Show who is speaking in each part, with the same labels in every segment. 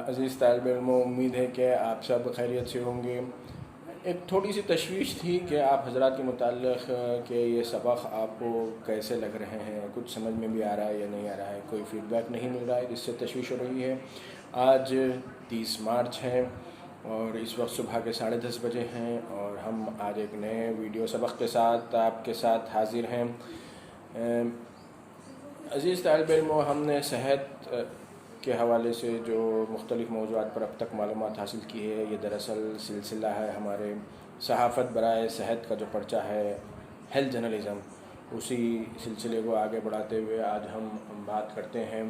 Speaker 1: عزیز طالب علموں، امید ہے کہ آپ سب خیریت سے ہوں گے۔ ایک تھوڑی سی تشویش تھی کہ آپ حضرات کے متعلق کہ یہ سبق آپ کو کیسے لگ رہے ہیں، کچھ سمجھ میں بھی آ رہا ہے یا نہیں آ رہا ہے، کوئی فیڈ بیک نہیں مل رہا ہے، جس سے تشویش ہو رہی ہے۔ آج 30 مارچ ہے اور اس وقت صبح کے 10:30 بجے ہیں، اور ہم آج ایک نئے ویڈیو سبق کے ساتھ آپ کے ساتھ حاضر ہیں۔ عزیز طالب علموں، ہم نے صحت کے حوالے سے جو مختلف موضوعات پر اب تک معلومات حاصل کی ہے، یہ دراصل سلسلہ ہے ہمارے صحافت برائے صحت کا جو پرچہ ہے، ہیلتھ جرنلزم۔ اسی سلسلے کو آگے بڑھاتے ہوئے آج ہم بات کرتے ہیں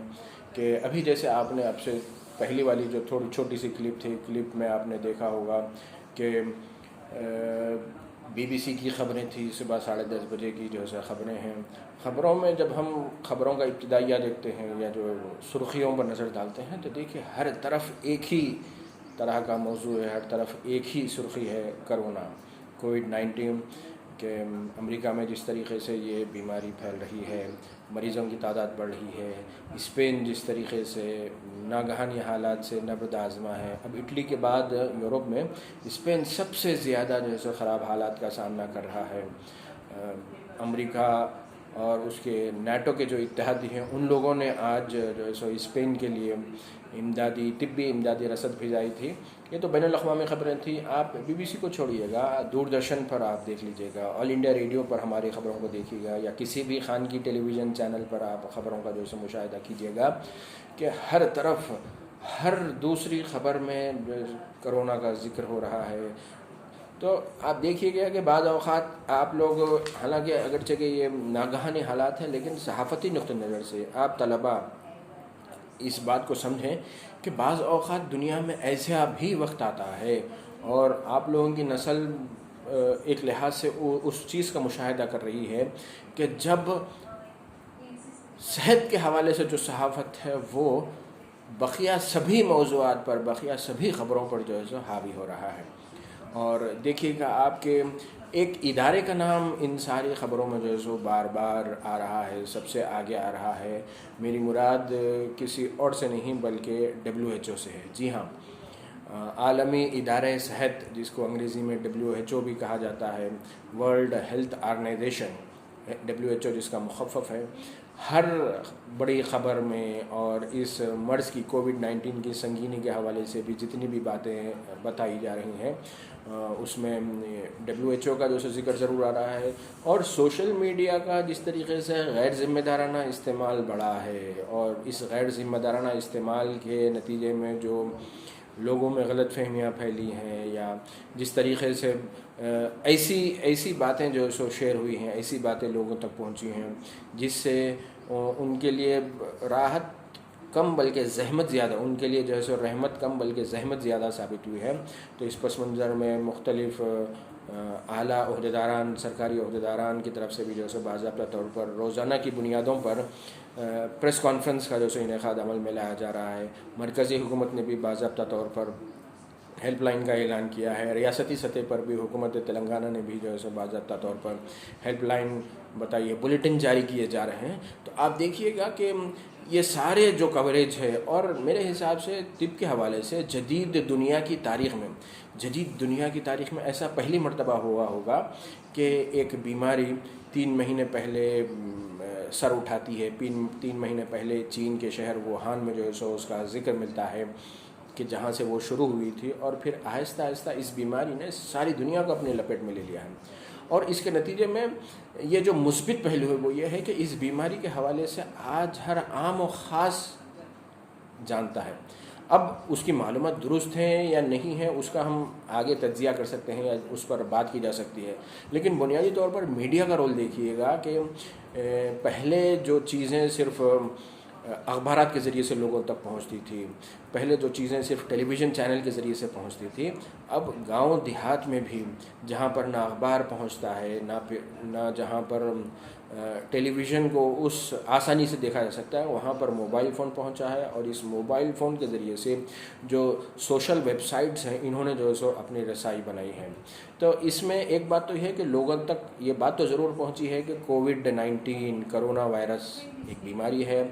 Speaker 1: کہ ابھی جیسے آپ نے اب سے پہلی والی جو تھوڑی چھوٹی سی کلپ تھی، کلپ میں آپ نے دیکھا ہوگا کہ BBC کی خبریں تھیں، صبح 10:30 بجے کی جو ہے خبریں ہیں۔ خبروں میں جب ہم خبروں کا ابتدائیہ دیکھتے ہیں یا جو سرخیوں پر نظر ڈالتے ہیں تو دیکھیے ہر طرف ایک ہی طرح کا موضوع ہے، ہر طرف ایک ہی سرخی ہے، کرونا، کووڈ-19 کہ امریکہ میں جس طریقے سے یہ بیماری پھیل رہی ہے، مریضوں کی تعداد بڑھ رہی ہے، اسپین جس طریقے سے ناگہانی حالات سے نبرد آزما ہے۔ اب اٹلی کے بعد یورپ میں اسپین سب سے زیادہ جو ہے سو خراب حالات کا سامنا کر رہا ہے۔ امریکہ اور اس کے نیٹو کے جو اتحادی ہیں، ان لوگوں نے آج جو ہے سو اسپین کے لیے طبی امدادی رسد بھیجائی تھی۔ یہ تو بین الاقوامی خبریں تھیں۔ آپ BBC کو چھوڑیے گا، دوردرشن پر آپ دیکھ لیجیے گا، آل انڈیا ریڈیو پر ہماری خبروں کو دیکھیے گا، یا کسی بھی خانگی ٹیلی ویژن چینل پر آپ خبروں کا جو ہے مشاہدہ کیجیے گا کہ ہر طرف ہر دوسری خبر میں کرونا کا ذکر ہو رہا ہے۔ تو آپ دیکھیے گا کہ بعض اوقات آپ لوگ، حالانکہ اگرچہ کہ یہ ناگہانی حالات ہیں، لیکن صحافتی نقطہ نظر سے آپ طلباء اس بات کو سمجھیں کہ بعض اوقات دنیا میں ایسا بھی وقت آتا ہے، اور آپ لوگوں کی نسل ایک لحاظ سے اس چیز کا مشاہدہ کر رہی ہے کہ جب صحت کے حوالے سے جو صحافت ہے وہ بقیہ سبھی موضوعات پر، بقیہ سبھی خبروں پر جو ہے سو حاوی ہو رہا ہے۔ اور دیکھیے گا آپ کے ایک ادارے کا نام ان ساری خبروں میں جو ہے سو بار بار آ رہا ہے، سب سے آگے آ رہا ہے۔ میری مراد کسی اور سے نہیں بلکہ WHO سے ہے۔ جی ہاں، عالمی ادارہ صحت، جس کو انگریزی میں WHO بھی کہا جاتا ہے، ورلڈ ہیلتھ آرگنائزیشن، WHO جس کا مخفف ہے، ہر بڑی خبر میں اور اس مرض کی کووڈ-19 کی سنگینی کے حوالے سے بھی جتنی بھی باتیں بتائی جا رہی ہیں، اس میں WHO کا جو ذکر ضرور آ رہا ہے، اور سوشل میڈیا کا جس طریقے سے غیر ذمہ دارانہ استعمال بڑھا ہے، اور اس غیر ذمہ دارانہ استعمال کے نتیجے میں جو لوگوں میں غلط فہمیاں پھیلی ہیں، یا جس طریقے سے ایسی باتیں جو سو شیئر ہوئی ہیں، ایسی باتیں لوگوں تک پہنچی ہیں جس سے ان کے لیے راحت کم بلکہ زحمت زیادہ، ان کے لیے جو ہے سو رحمت کم بلکہ زحمت زیادہ ثابت ہوئی ہے۔ تو اس پس منظر میں مختلف اعلیٰ عہدیداران، سرکاری عہدیداران کی طرف سے بھی جو ہے سو باضابطہ طور پر روزانہ کی بنیادوں پر پریس کانفرنس کا جو سو انعقاد عمل میں لایا جا رہا ہے۔ مرکزی حکومت نے بھی باضابطہ طور پر ہیلپ لائن کا اعلان کیا ہے، ریاستی سطح پر بھی حکومت تلنگانہ نے بھی جو ہے سو باضابطہ طور پر ہیلپ لائن بتائیے بلیٹن جاری کیے جا رہے ہیں۔ تو آپ دیکھیے گا کہ یہ سارے جو کوریج ہے، اور میرے حساب سے طب کے حوالے سے جدید دنیا کی تاریخ میں ایسا پہلی مرتبہ ہوا ہوگا کہ ایک بیماری 3 مہینے پہلے سر اٹھاتی ہے۔ 3 مہینے پہلے چین کے شہر ووہان میں جو ہے سو اس کا ذکر ملتا ہے کہ جہاں سے وہ شروع ہوئی تھی، اور پھر آہستہ آہستہ اس بیماری نے ساری دنیا کو اپنے لپیٹ میں لے لیا ہے۔ اور اس کے نتیجے میں یہ جو مثبت پہلو ہے وہ یہ ہے کہ اس بیماری کے حوالے سے آج ہر عام و خاص جانتا ہے۔ اب اس کی معلومات درست ہیں یا نہیں ہیں، اس کا ہم آگے تجزیہ کر سکتے ہیں یا اس پر بات کی جا سکتی ہے، لیکن بنیادی طور پر میڈیا کا رول دیکھیے گا کہ پہلے جو چیزیں صرف اخبارات کے ذریعے سے لوگوں تک پہنچتی تھی، پہلے جو چیزیں صرف ٹیلی ویژن چینل کے ذریعے سے پہنچتی تھی، اب گاؤں دیہات میں بھی جہاں پر نہ اخبار پہنچتا ہے، نہ جہاں پر ٹیلی ویژن کو اس آسانی سے دیکھا جا سکتا ہے، وہاں پر موبائل فون پہنچا ہے، اور اس موبائل فون کے ذریعے سے جو سوشل ویب سائٹس ہیں انہوں نے جو ہے سو اپنی رسائی بنائی ہے۔ تو اس میں ایک بات تو یہ ہے کہ لوگوں تک یہ بات تو ضرور پہنچی ہے کہ کووڈ-19 کرونا وائرس ایک بیماری ہے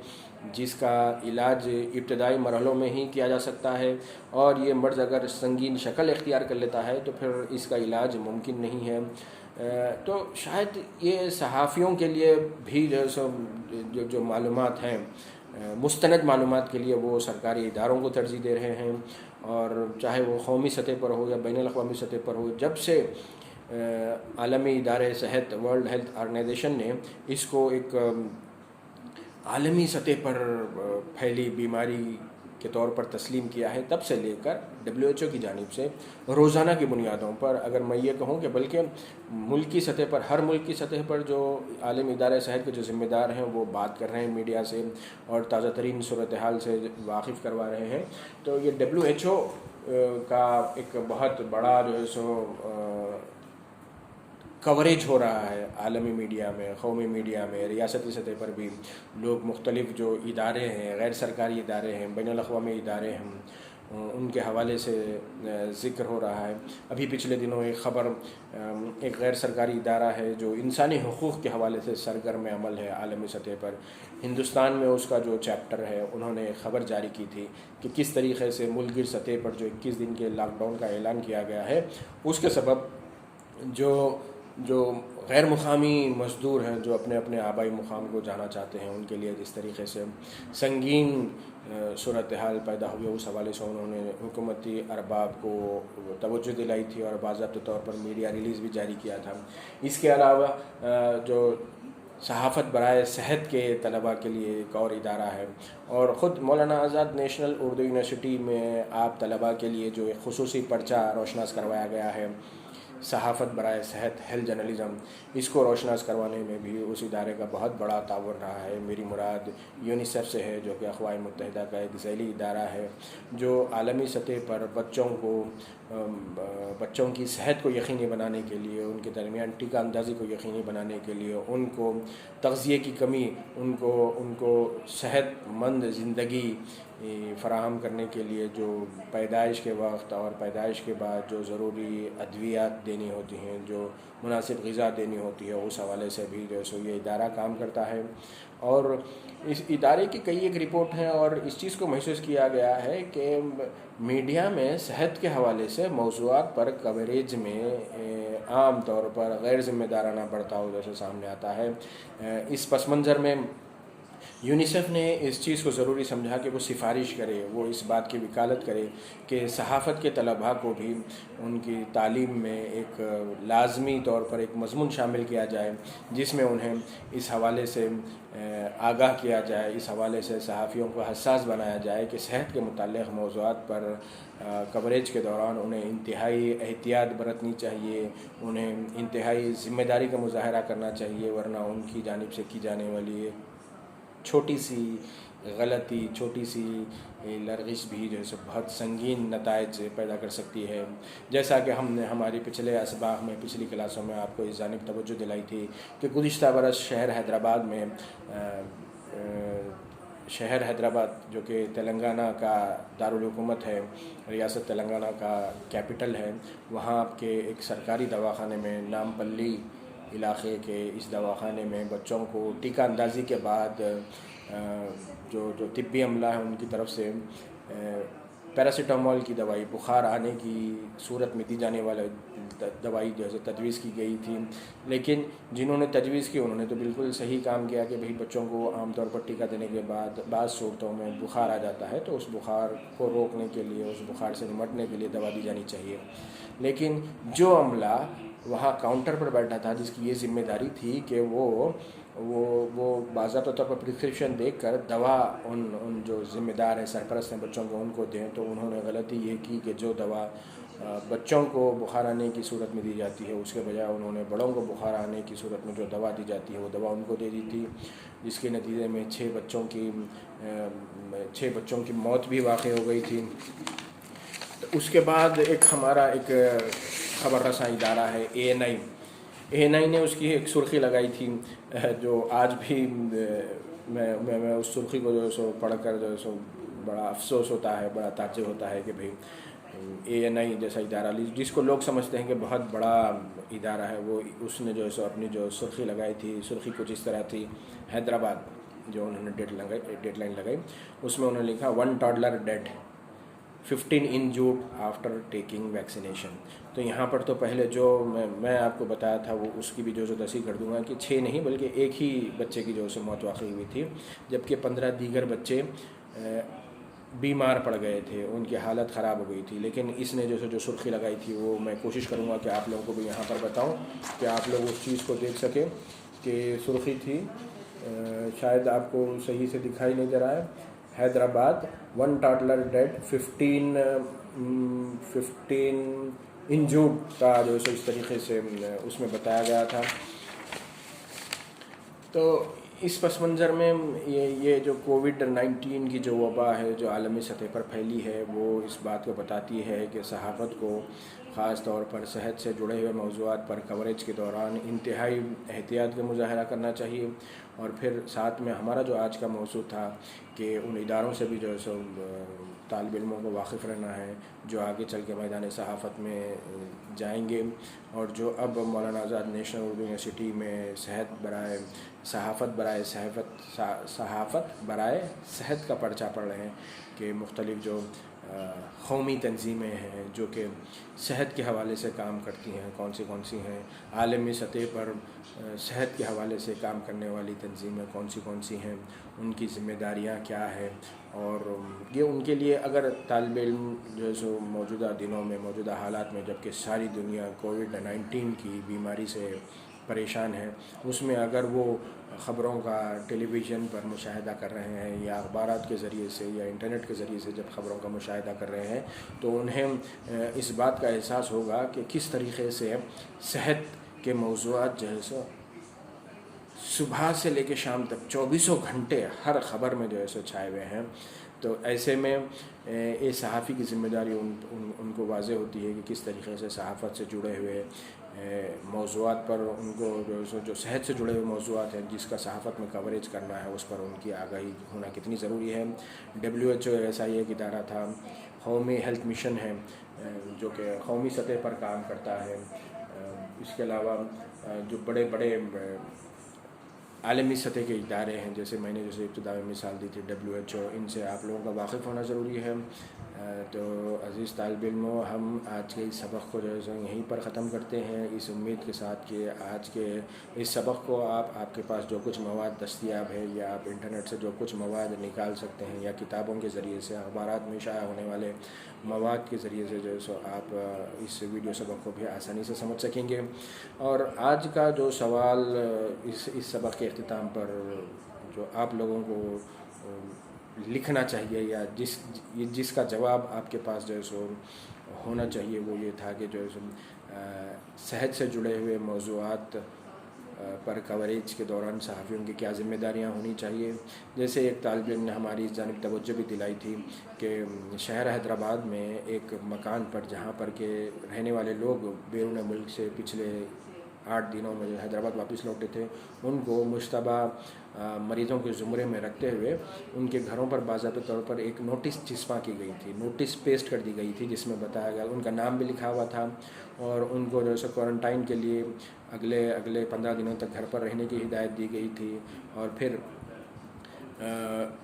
Speaker 1: جس کا علاج ابتدائی مرحلوں میں ہی کیا جا سکتا ہے، اور یہ مرض اگر سنگین شکل اختیار کر لیتا ہے تو پھر اس کا علاج ممکن نہیں ہے۔ تو شاید یہ صحافیوں کے لیے بھی جو ہے سو جو معلومات ہیں، مستند معلومات کے لیے وہ سرکاری اداروں کو ترجیح دے رہے ہیں، اور چاہے وہ قومی سطح پر ہو یا بین الاقوامی سطح پر ہو، جب سے عالمی ادارے صحت ورلڈ ہیلتھ آرگنائزیشن نے اس کو ایک عالمی سطح پر پھیلی بیماری کے طور پر تسلیم کیا ہے، تب سے لے کر WHO کی جانب سے روزانہ کی بنیادوں پر، اگر میں یہ کہوں کہ بلکہ ملکی سطح پر، ہر ملک کی سطح پر جو عالمی ادارے صحت کے جو ذمہ دار ہیں وہ بات کر رہے ہیں میڈیا سے، اور تازہ ترین صورتحال سے واقف کروا رہے ہیں۔ تو یہ WHO کا ایک بہت بڑا جو ہے سو کوریج ہو رہا ہے عالمی میڈیا میں، قومی میڈیا میں، ریاستی سطح پر بھی لوگ مختلف جو ادارے ہیں، غیر سرکاری ادارے ہیں، بین الاقوامی ادارے ہیں، ان کے حوالے سے ذکر ہو رہا ہے۔ ابھی پچھلے دنوں ایک خبر، ایک غیر سرکاری ادارہ ہے جو انسانی حقوق کے حوالے سے سرگرم عمل ہے عالمی سطح پر، ہندوستان میں اس کا جو چیپٹر ہے، انہوں نے ایک خبر جاری کی تھی کہ کس طریقے سے ملک گیر سطح پر جو 21 دن کے لاک ڈاؤن کا اعلان کیا گیا ہے، اس کے سبب جو غیر مقامی مزدور ہیں، جو اپنے اپنے آبائی مقام کو جانا چاہتے ہیں، ان کے لیے جس طریقے سے سنگین صورتحال پیدا ہوئی، اس حوالے سے انہوں نے حکومتی ارباب کو توجہ دلائی تھی، اور باضابطہ طور پر میڈیا ریلیز بھی جاری کیا تھا۔ اس کے علاوہ جو صحافت برائے صحت کے طلباء کے لیے ایک اور ادارہ ہے، اور خود مولانا آزاد نیشنل اردو یونیورسٹی میں آپ طلباء کے لیے جو ایک خصوصی پرچہ روشناس کروایا گیا ہے، صحافت برائے صحت، ہیلتھ جرنلزم، اس کو روشناس کروانے میں بھی اس ادارے کا بہت بڑا تعاون رہا ہے۔ میری مراد یونیسیف سے ہے، جو کہ اقوام متحدہ کا ایک ذیلی ادارہ ہے، جو عالمی سطح پر بچوں کی صحت کو یقینی بنانے کے لیے، ان کے درمیان ٹیکہ اندازی کو یقینی بنانے کے لیے، ان کو تغذیے کی کمی، ان کو صحت مند زندگی فراہم کرنے کے لیے جو پیدائش کے وقت اور پیدائش کے بعد جو ضروری ادویات دینی ہوتی ہیں، جو مناسب غذا دینی ہوتی ہے، اس حوالے سے بھی جو سو یہ ادارہ کام کرتا ہے۔ اور اس ادارے کی کئی ایک رپورٹ ہیں، اور اس چیز کو محسوس کیا گیا ہے کہ میڈیا میں صحت کے حوالے سے موضوعات پر کوریج میں عام طور پر غیر ذمہ دارانہ برتاؤ جیسے سامنے آتا ہے۔ اس پس منظر میں یونیسیف نے اس چیز کو ضروری سمجھا کہ وہ سفارش کرے، وہ اس بات کی وکالت کرے کہ صحافت کے طلباء کو بھی ان کی تعلیم میں ایک لازمی طور پر ایک مضمون شامل کیا جائے، جس میں انہیں اس حوالے سے آگاہ کیا جائے، اس حوالے سے صحافیوں کو حساس بنایا جائے کہ صحت کے متعلق موضوعات پر کوریج کے دوران انہیں انتہائی احتیاط برتنی چاہیے، انہیں انتہائی ذمہ داری کا مظاہرہ کرنا چاہیے، ورنہ ان کی جانب سے کی جانے والی چھوٹی سی غلطی، چھوٹی سی لرغش بھی جو ہے سو بہت سنگین نتائج پیدا کر سکتی ہے۔ جیسا کہ ہم نے ہماری پچھلے اسباق میں، پچھلی کلاسوں میں آپ کو اس جانب توجہ دلائی تھی کہ گزشتہ برس شہر حیدرآباد جو کہ تلنگانہ کا دارالحکومت ہے، ریاست تلنگانہ کا کیپٹل ہے، وہاں کے ایک سرکاری دواخانے میں نامپلی علاقے کے اس دواخانے میں بچوں کو ٹیکہ اندازی کے بعد جو طبی عملہ ہے ان کی طرف سے پیراسیٹامول کی دوائی، بخار آنے کی صورت میں دی جانے والی دوائی جو ہے تجویز کی گئی تھی، لیکن جنہوں نے تجویز کی انہوں نے تو بالکل صحیح کام کیا کہ بچوں کو عام طور پر ٹیکہ دینے کے بعد بعض صورتوں میں بخار آ جاتا ہے، تو اس بخار کو روکنے کے لیے، اس بخار سے نمٹنے کے لیے دوا دی جانی چاہیے۔ لیکن جو عملہ وہاں کاؤنٹر پر بیٹھا تھا، جس کی یہ ذمہ داری تھی کہ وہ باضابطہ طور پر پرسکرپشن دیکھ کر دوا ان جو ذمہ دار ہیں، سرپرست ہیں بچوں کو، ان کو دیں، تو انہوں نے غلطی یہ کی کہ جو دوا بچوں کو بخار آنے کی صورت میں دی جاتی ہے، اس کے بجائے انہوں نے بڑوں کو بخار آنے کی صورت میں جو دوا دی جاتی ہے وہ دوا ان کو دے دی تھی، جس کے نتیجے میں 6 بچوں کی موت بھی واقع ہو گئی تھی۔ تو اس کے بعد ہمارا ایک خبر رساں ادارہ ہے ANI، ANI نے اس کی ایک سرخی لگائی تھی جو آج بھی میں اس سرخی کو جو ہے سو پڑھ کر جو ہے سو بڑا افسوس ہوتا ہے، بڑا تعجب ہوتا ہے کہ بھئی ANI جیسا ادارہ جس کو لوگ سمجھتے ہیں کہ بہت بڑا ادارہ ہے، وہ اس نے جو ہے سو اپنی جو سرخی لگائی تھی، سرخی کچھ اس طرح تھی، حیدرآباد جو انہوں نے ڈیڈ لائن لگائی، اس میں انہوں نے لکھا 1 toddler dead 15 injured after taking vaccination. تو یہاں پر تو پہلے جو میں آپ کو بتایا تھا وہ اس کی بھی جو تصحیح کر دوں گا کہ 6 نہیں بلکہ ایک ہی بچے کی جو موت واقع ہوئی تھی، جبکہ 15 دیگر بچے بیمار پڑ گئے تھے، ان کی حالت خراب ہو گئی تھی. لیکن اس نے جو سرخی لگائی تھی وہ میں کوشش کروں گا کہ آپ لوگوں کو بھی یہاں پر بتاؤں کہ آپ لوگ اس چیز کو دیکھ سکیں کہ سرخی تھی، شاید آپ کو صحیح سے دکھائی نہیں دے رہا ہے، حیدرآباد 1 toddler ڈیڈ 15 انجورڈ کا جو ہے اس طریقے سے اس میں بتایا گیا تھا. تو اس پس منظر میں یہ جو COVID-19 کی جو وبا ہے جو عالمی سطح پر پھیلی ہے، وہ اس بات کو بتاتی ہے کہ صحافت کو خاص طور پر صحت سے جڑے ہوئے موضوعات پر کوریج کے دوران انتہائی احتیاط کا مظاہرہ کرنا چاہیے. اور پھر ساتھ میں ہمارا جو آج کا موضوع تھا کہ ان اداروں سے بھی جو ہے سو طالب علموں کو واقف رہنا ہے جو آگے چل کے میدان صحافت میں جائیں گے، اور جو اب مولانا آزاد نیشنل اردو یونیورسٹی میں صحافت برائے صحت کا پرچہ پڑھ رہے ہیں کہ مختلف جو قومی تنظیمیں ہیں جو کہ صحت کے حوالے سے کام کرتی ہیں، کون سی ہیں، عالمی سطح پر صحت کے حوالے سے کام کرنے والی تنظیمیں کون سی ہیں، ان کی ذمہ داریاں کیا ہے، اور یہ ان کے لیے اگر طالب علم جو ہے سو موجودہ دنوں میں، موجودہ حالات میں، جبکہ ساری دنیا COVID-19 کی بیماری سے پریشان ہے، اس میں اگر وہ خبروں کا ٹیلی ویژن پر مشاہدہ کر رہے ہیں یا اخبارات کے ذریعے سے یا انٹرنیٹ کے ذریعے سے جب خبروں کا مشاہدہ کر رہے ہیں تو انہیں اس بات کا احساس ہوگا کہ کس طریقے سے صحت کے موضوعات جو ہے سو صبح سے لے کے شام تک 24 گھنٹے ہر خبر میں جو ہے سو چھائے ہوئے ہیں. تو ایسے میں یہ صحافی کی ذمہ داری ان کو واضح ہوتی ہے کہ کس طریقے سے صحافت سے جڑے ہوئے موضوعات پر ان کو جو صحت سے جڑے ہوئے موضوعات ہیں جس کا صحافت میں کوریج کرنا ہے اس پر ان کی آگاہی ہونا کتنی ضروری ہے. WHO ایسا ہی ایک ادارہ تھا، قومی ہیلتھ مشن ہے جو کہ قومی سطح پر کام کرتا ہے. اس کے علاوہ جو بڑے عالمی سطح کے ادارے ہیں، جیسے میں نے ابتدا میں مثال دی تھی WHO، ان سے آپ لوگوں کا واقف ہونا ضروری ہے. تو عزیز طالب علموں، ہم آج کے اس سبق کو جو ہے یہیں پر ختم کرتے ہیں، اس امید کے ساتھ کہ آج کے اس سبق کو آپ کے پاس جو کچھ مواد دستیاب ہے یا آپ انٹرنیٹ سے جو کچھ مواد نکال سکتے ہیں یا کتابوں کے ذریعے سے، اخبارات میں شائع ہونے والے مواد کے ذریعے سے جو ہے سو آپ اس ویڈیو سبق کو بھی آسانی سے سمجھ سکیں گے. اور آج کا جو سوال اس سبق کے اختتام پر جو آپ لوگوں کو لکھنا چاہیے یا جس کا جواب آپ کے پاس جو ہے سو ہونا چاہیے، وہ یہ تھا کہ جو ہے سو صحت سے جڑے ہوئے موضوعات پر کوریج کے دوران صحافیوں کی کیا ذمہ داریاں ہونی چاہیے. جیسے ایک طالب علم نے ہماری اس جانب توجہ بھی دلائی تھی کہ شہر حیدرآباد میں ایک مکان پر جہاں پر کہ رہنے والے لوگ بیرون ملک سے پچھلے 8 دنوں میں جو حیدرآباد واپس لوٹے تھے، ان کو مشتبہ مریضوں کے زمرے میں رکھتے ہوئے ان کے گھروں پر باضابطہ طور پر ایک نوٹس چسپاں کی گئی تھی، نوٹس پیسٹ کر دی گئی تھی، جس میں بتایا گیا، ان کا نام بھی لکھا ہوا تھا اور ان کو جو ہے کوارنٹائن کے لیے اگلے 15 دنوں تک گھر پر رہنے کی ہدایت دی گئی تھی. اور پھر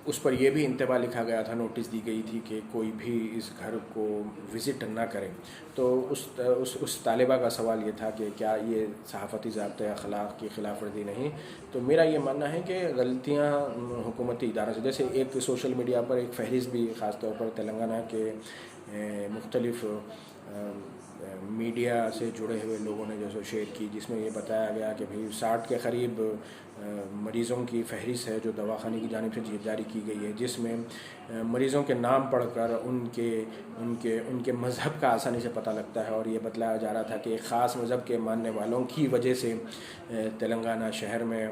Speaker 1: اس پر یہ بھی انتباہ لکھا گیا تھا، نوٹس دی گئی تھی کہ کوئی بھی اس گھر کو وزٹ نہ کرے. تو اس طالبہ کا سوال یہ تھا کہ کیا یہ صحافتی ضابطۂ اخلاق کی خلاف ورزی نہیں؟ تو میرا یہ ماننا ہے کہ غلطیاں حکومتی اداروں سے، جیسے ایک سوشل میڈیا پر ایک فہرست بھی خاص طور پر تلنگانہ کے مختلف میڈیا سے جڑے ہوئے لوگوں نے جو سو شیئر کی، جس میں یہ بتایا گیا کہ 60 کے قریب مریضوں کی فہرست ہے جو دواخانے کی جانب سے جاری کی گئی ہے، جس میں مریضوں کے نام پڑھ کر ان کے مذہب کا آسانی سے پتہ لگتا ہے. اور یہ بتلایا جا رہا تھا کہ ایک خاص مذہب کے ماننے والوں کی وجہ سے تلنگانہ شہر میں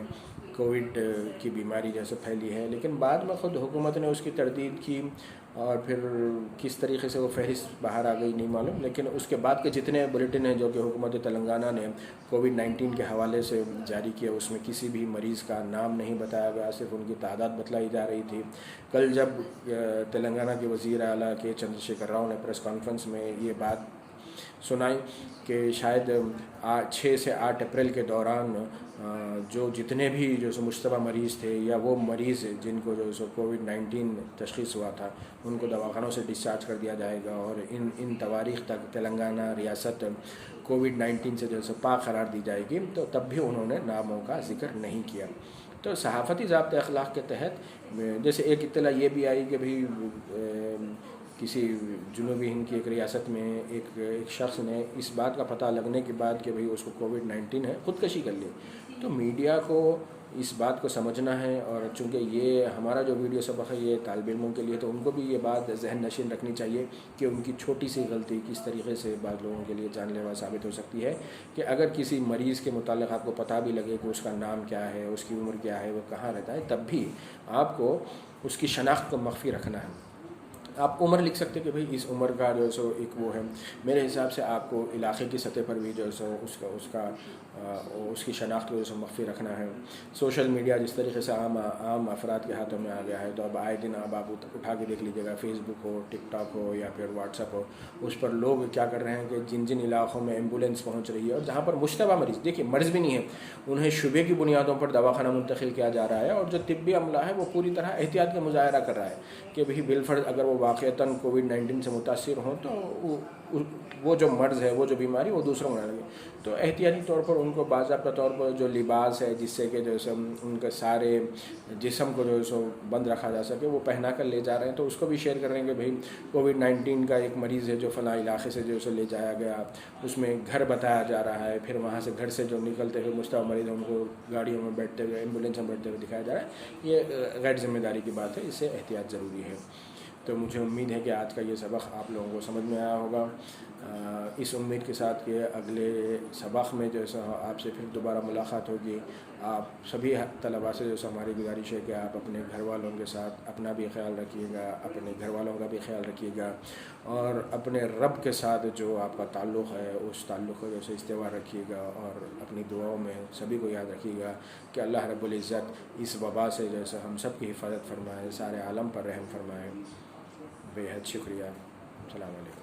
Speaker 1: کووڈ کی بیماری جیسے پھیلی ہے. لیکن بعد میں خود حکومت نے اس کی تردید کی اور پھر کس طریقے سے وہ فہرست باہر آ گئی نہیں معلوم، لیکن اس کے بعد کے جتنے بلیٹن ہیں جو کہ حکومت تلنگانہ نے کووڈ-19 کے حوالے سے جاری کیا، اس میں کسی بھی مریض کا نام نہیں بتایا گیا، صرف ان کی تعداد بتلائی جا رہی تھی۔ کل جب تلنگانہ کے وزیر اعلیٰ کے چندرشیکھر راؤ نے پریس کانفرنس میں یہ بات سنائی کہ شاید 6 سے 8 اپریل کے دوران جو جتنے بھی جو سو مشتبہ مریض تھے یا وہ مریض جن کو جو سو کووڈ-19 تشخیص ہوا تھا ان کو دواخانوں سے ڈسچارج کر دیا جائے گا، اور ان تواریخ تک تلنگانہ ریاست کووڈ-19 سے جو سو پاک قرار دی جائے گی۔ تو تب بھی انہوں نے ناموں کا ذکر نہیں کیا۔ تو صحافتی ضابطۂ اخلاق کے تحت جیسے ایک اطلاع یہ بھی آئی کہ بھی کسی جنوبی ہند کی ایک ریاست میں ایک شخص نے اس بات کا پتہ لگنے کے بعد کہ بھئی اس کو کووڈ-19 ہے، خودکشی کر لی۔ تو میڈیا کو اس بات کو سمجھنا ہے، اور چونکہ یہ ہمارا جو ویڈیو سبق ہے یہ طالب علموں کے لیے، تو ان کو بھی یہ بات ذہن نشین رکھنی چاہیے کہ ان کی چھوٹی سی غلطی کس طریقے سے بعض لوگوں کے لیے جان لیوا ثابت ہو سکتی ہے، کہ اگر کسی مریض کے متعلق آپ کو پتہ بھی لگے کہ اس کا نام کیا ہے، اس کی عمر کیا ہے، وہ کہاں رہتا ہے، تب بھی آپ کو اس کی شناخت کو مخفی رکھنا ہے۔ آپ عمر لکھ سکتے کہ بھئی اس عمر کا جو سو ایک وہ ہے۔ میرے حساب سے آپ کو علاقے کی سطح پر بھی جو سو اس کی شناخت کو جو سو مخفی رکھنا ہے۔ سوشل میڈیا جس طریقے سے عام افراد کے ہاتھوں میں آ گیا ہے، تو اب آئے دن اب آپ اٹھا کے دیکھ لیجیے گا، فیس بک ہو، ٹک ٹاک ہو یا پھر واٹس ایپ ہو، اس پر لوگ کیا کر رہے ہیں کہ جن علاقوں میں ایمبولینس پہنچ رہی ہے اور جہاں پر مشتبہ مریض، دیکھیے مرض بھی نہیں ہے، انہیں شبے کی بنیادوں پر دواخانہ منتقل کیا جا رہا ہے، اور جو طبی عملہ ہے وہ پوری طرح احتیاط کا مظاہرہ کر رہا ہے کہ بھئی بالفرض اگر وہ واقعتاً کووڈ-19 سے متاثر ہوں تو وہ جو مرض ہے، وہ جو بیماری وہ دوسروں کو نہ لگے۔ تو احتیاطی طور پر ان کو باضابطہ طور پر جو لباس ہے جس سے کہ جو سو ان کے سارے جسم کو جو سو بند رکھا جا سکے وہ پہنا کر لے جا رہے ہیں، تو اس کو بھی شیئر کر رہے ہیں کہ بھئی کووڈ-19 کا ایک مریض ہے جو فلاں علاقے سے جو سو لے جایا گیا، اس میں گھر بتایا جا رہا ہے، پھر وہاں سے گھر سے جو نکلتے ہوئے مشتبہ مریض ہیں ان کو گاڑیوں میں بیٹھتے ہوئے، ایمبولینس میں بیٹھتے ہوئے دکھایا جا رہا ہے۔ یہ غیر ذمہ داری کی بات ہے، اس سے احتیاط ضروری ہے۔ تو مجھے امید ہے کہ آج کا یہ سبق آپ لوگوں کو سمجھ میں آیا ہوگا، اس امید کے ساتھ کہ اگلے سبق میں جو سو آپ سے پھر دوبارہ ملاقات ہوگی۔ آپ سبھی طلباء سے جو سو ہماری گزارش ہے کہ آپ اپنے گھر والوں کے ساتھ اپنا بھی خیال رکھیے گا، اپنے گھر والوں کا بھی خیال رکھیے گا، اور اپنے رب کے ساتھ جو آپ کا تعلق ہے اس تعلق کو جو سو استوار رکھیے گا، اور اپنی دعاؤں میں سبھی کو یاد رکھیے گا کہ اللہ رب العزت اس وبا سے جو سو ہم سب کی حفاظت فرمائے، سارے عالم پر رحم فرمائے۔ بے حد شکریہ۔ السلام علیکم۔